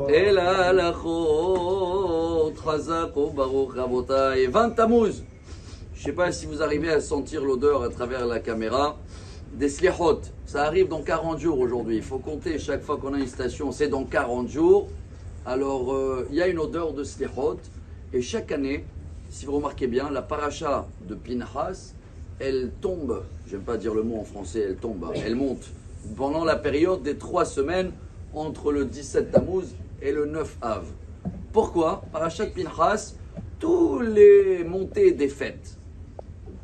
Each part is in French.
Et la halachot, chazak ou baruch rabotai. 20 Tammuz. Je ne sais pas si vous arrivez à sentir l'odeur à travers la caméra. Des slichot. Ça arrive dans 40 jours aujourd'hui. Il faut compter chaque fois qu'on a une station, c'est dans 40 jours. Alors, il y a une odeur de slichot. Et chaque année, si vous remarquez bien, la paracha de Pinchas, elle tombe, j'aime pas dire le mot en français, elle tombe, elle monte pendant la période des 3 semaines entre le 17 Tammuz et le 9 Av. Pourquoi? Paracha de Pinchas, tous les montées des fêtes,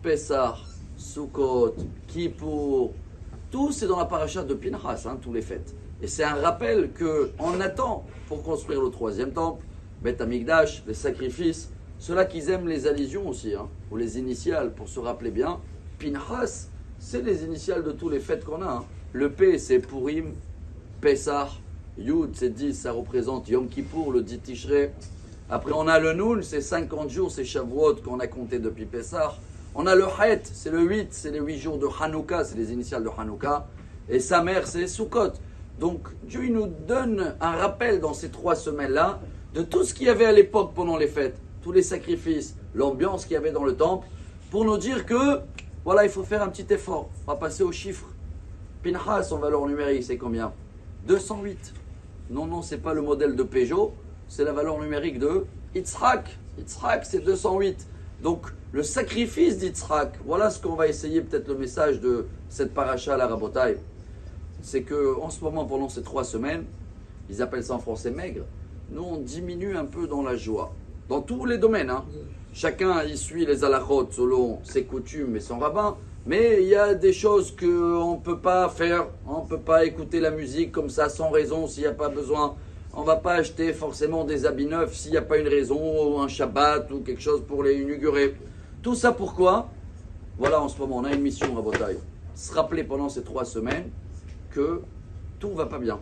Pessah, Sukkot, Kippour, tout c'est dans la paracha de Pinchas, tous les fêtes. Et c'est un rappel qu'on attend pour construire le 3e temple, Beth Amikdash, les sacrifices. Ceux-là qui aiment les allusions aussi, ou les initiales, pour se rappeler bien. Pinchas, c'est les initiales de tous les fêtes qu'on a. Le P, c'est Purim, Pessah. Yud, c'est 10, ça représente Yom Kippour, le 10 Tishrei. Après, on a le Nun, c'est 50 jours, c'est Shavuot qu'on a compté depuis Pessah. On a le Het, c'est le 8, c'est les 8 jours de Hanouka, c'est les initiales de Hanouka. Et sa mère, c'est Sukkot. Donc, Dieu il nous donne un rappel dans ces 3 semaines-là de tout ce qu'il y avait à l'époque pendant les fêtes. Tous les sacrifices, l'ambiance qu'il y avait dans le temple, pour nous dire que, voilà, il faut faire un petit effort. On va passer aux chiffres. Pinchas, en valeur numérique, c'est combien? 208. Non, c'est pas le modèle de Peugeot, c'est la valeur numérique de Yitzhak. Yitzhak, c'est 208. Donc, le sacrifice d'Yitzhak, voilà ce qu'on va essayer, peut-être le message de cette paracha à la Rabotai. C'est qu'en ce moment, pendant ces 3 semaines, ils appellent ça en français maigre, nous on diminue un peu dans la joie. Dans tous les domaines. Chacun y suit les halachot selon ses coutumes et son rabbin. Mais il y a des choses qu'on ne peut pas faire. On ne peut pas écouter la musique comme ça sans raison s'il n'y a pas besoin. On ne va pas acheter forcément des habits neufs s'il n'y a pas une raison, ou un Shabbat ou quelque chose pour les inaugurer. Tout ça pourquoi? Voilà, en ce moment, on a une mission à Botaï. Se rappeler pendant ces 3 semaines que tout ne va pas bien.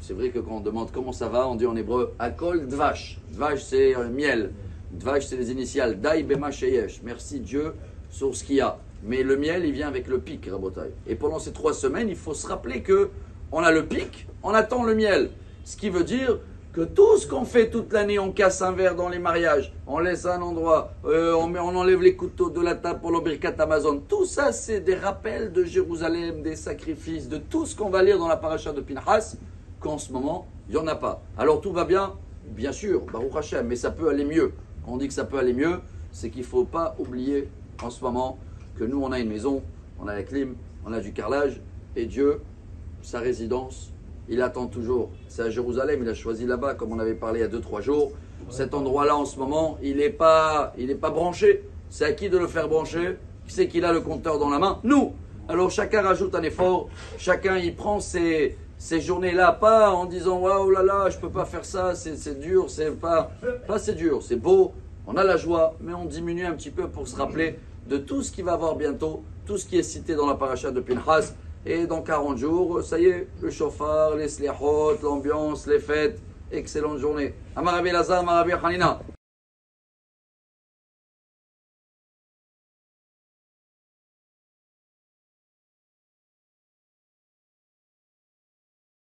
C'est vrai que quand on demande comment ça va, on dit en hébreu Akol Dvash. Dvash c'est miel. Dvash c'est les initiales. Dai Bema Sheyesh. Merci Dieu sur ce qu'il y a. Mais le miel, il vient avec le pic, Rabotai. Et pendant ces 3 semaines, il faut se rappeler que on a le pic, on attend le miel. Ce qui veut dire que tout ce qu'on fait toute l'année, on casse un verre dans les mariages, on laisse un endroit, on enlève les couteaux de la table pour le Birkat Amazon. Tout ça, c'est des rappels de Jérusalem, des sacrifices, de tout ce qu'on va lire dans la paracha de Pinchas, qu'en ce moment, il n'y en a pas. Alors tout va bien? Bien sûr, Baruch Hashem, mais ça peut aller mieux. Quand on dit que ça peut aller mieux, c'est qu'il ne faut pas oublier en ce moment que nous, on a une maison, on a la clim, on a du carrelage, et Dieu, sa résidence, il attend toujours. C'est à Jérusalem, il a choisi là-bas, comme on avait parlé il y a 2-3 jours. Cet endroit-là, en ce moment, il n'est pas branché. C'est à qui de le faire brancher? Qui c'est qu'il a le compteur dans la main? Nous. Alors chacun rajoute un effort, chacun y prend ces journées-là, pas en disant waouh là là, je peux pas faire ça, c'est dur, c'est pas c'est dur, c'est beau, on a la joie, mais on diminue un petit peu pour se rappeler de tout ce qu'il va avoir bientôt, tout ce qui est cité dans la paracha de Pinchas. Et dans 40 jours, ça y est, le chauffard, les sliachot, l'ambiance, les fêtes, excellente journée. Amar Rabbi Elazar, Amar Rabbi Hanina.